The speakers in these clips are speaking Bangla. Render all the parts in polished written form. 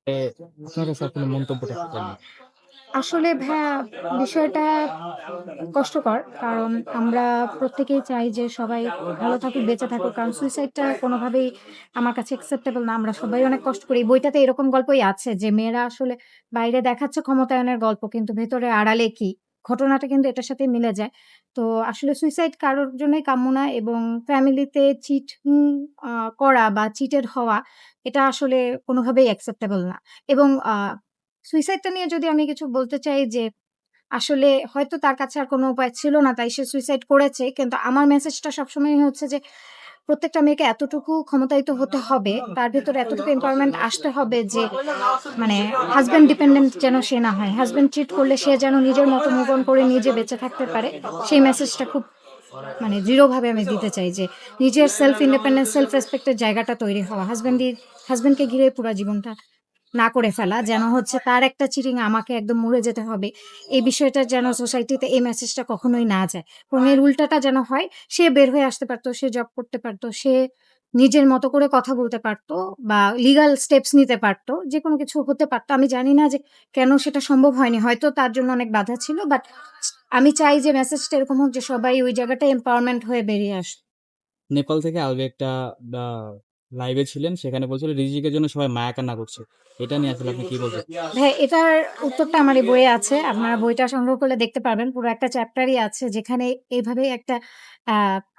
এ আপনার কাছে আপনার মন্তব্যটা কি জানেন? আসলে ভাইয়া বিষয়টা কষ্টকর। কারণ আমরা প্রত্যেকেই চাই যে সবাই ভালো থাকুক, বেঁচে থাকুক। কারণ সুইসাইডটা কোনোভাবেই আমার কাছে অ্যাকসেপ্টেবল না। আমরা সবাই অনেক কষ্ট করি। এই বইটাতে এরকম গল্পই আছে যে মেয়েরা আসলে বাইরে দেখাচ্ছে ক্ষমতায়নের গল্প কিন্তু ভেতরে আড়ালে কি? ঘটনাটা কিন্তু এটার সাথে মিলে যায়। তো আসলে সুইসাইড কারোর জন্যই কাম্য না এবং ফ্যামিলিতে আ করা বা চিটেড হওয়া এটা আসলে কোনোভাবেই অ্যাকসেপ্টেবল না। এবং সুইসাইডটা নিয়ে যদি আমি কিছু বলতে চাই যে, আসলে হয়তো তার কাছে আর কোনো উপায় ছিল না তাই সে সুইসাইড করেছে। কিন্তু আমার মেসেজটা সবসময়ই হচ্ছে যে, প্রত্যেকটা মেয়েকে এতটুকু ক্ষমতায়িত হতে হবে, তার ভেতরে এতটুকু এম্পাওয়ারমেন্ট আসতে হবে যে, মানে হাসব্যান্ড ডিপেন্ডেন্ট যেন সে না হয়। হাসব্যান্ড চিট করলে সে যেন নিজের মতো মুভ অন করে নিজে বেঁচে থাকতে পারে। সেই মেসেজটা খুব দৃঢ়ভাবে আমি দিতে চাই যে, নিজের সেলফ ইন্ডিপেন্ডেন্স, সেলফ রেসপেক্ট এর জায়গাটা তৈরি হওয়া। হাসব্যান্ডকে ঘিরে পুরা জীবনটা না করে ফেলা। যেন হচ্ছে তার একটা চিটিং এ আমাকে একদম মরে যেতে হবে। এই বিষয়টা যেন সোসাইটিতে এই মেসেজটা কখনোই না যায়। বরং এর উল্টাটা যেন হয়, সে বের হয়ে আসতে পারত, সে জব করতে পারত, সে নিজের মতো করে কথা বলতে পারত বা লিগ্যাল স্টেপস নিতে পারত। যেকোনো কিছু হতে পারত। আমি জানি না যে কেন সেটা সম্ভব হয়নি। হয়তো তার জন্য অনেক বাধা ছিল। বাট আমি চাই যে মেসেজটা এরকম হোক যে সবাই ওই জায়গাটায় এম্পাওয়ারমেন্ট হয়ে বেরিয়ে আসুক। নেপাল থেকে আলভি একটা আ লাইভে ছিলেন। সেখানে বলছিল রিজিকের জন্য সবাই মায়া কান্না করছে। এটা নিয়ে আসলে আপনি কি বলতে চান? ভাই এটার উত্তরটা আমার এই বইয়ে আছে। আপনারা বইটা সংগ্রহ করলে দেখতে পারবেন। পুরো একটা চ্যাপ্টারই আছে যেখানে এভাবেই একটা আ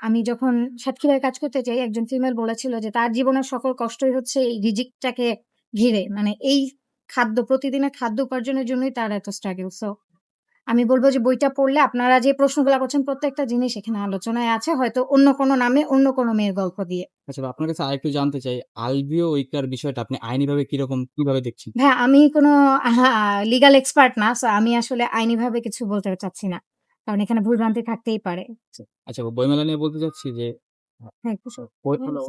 আমি যখন সাতক্ষীরায় কাজ করতে যাই, একজন ফিমেল বলেছিল যে তার জীবনের সকল কষ্টই হচ্ছে এই রিজিকটাকে ঘিরে। মানে এই প্রতিদিনের খাদ্য উপার্জনের জন্যই তার এত স্ট্রাগল। সো আমি বলব যে বইটা পড়লে আপনারা যে প্রশ্নগুলা করছেন প্রত্যেকটা জিনিস এখানে আলোচনায় আছে। হয়তো অন্য কোনো নামে অন্য কোনো মেয়ের গল্প দিয়ে। আচ্ছা আপনার কাছে আরেকটু জানতে চাই, আলবিও ঐক্যার বিষয়টা আপনি আইনিভাবে কিভাবে দেখছেন? ভাইয়া আমি কোনো লিগ্যাল এক্সপার্ট না। সো আমি আসলে আইনিভাবে কিছু বলতে চাচ্ছি না। কারণ এখানে ভুলভ্রান্তি থাকতেই পারে। আচ্ছা বইমেলা নিয়ে বলতে চাচ্ছি যে, আ হ্যাঁ, একটু বই হ্যালো।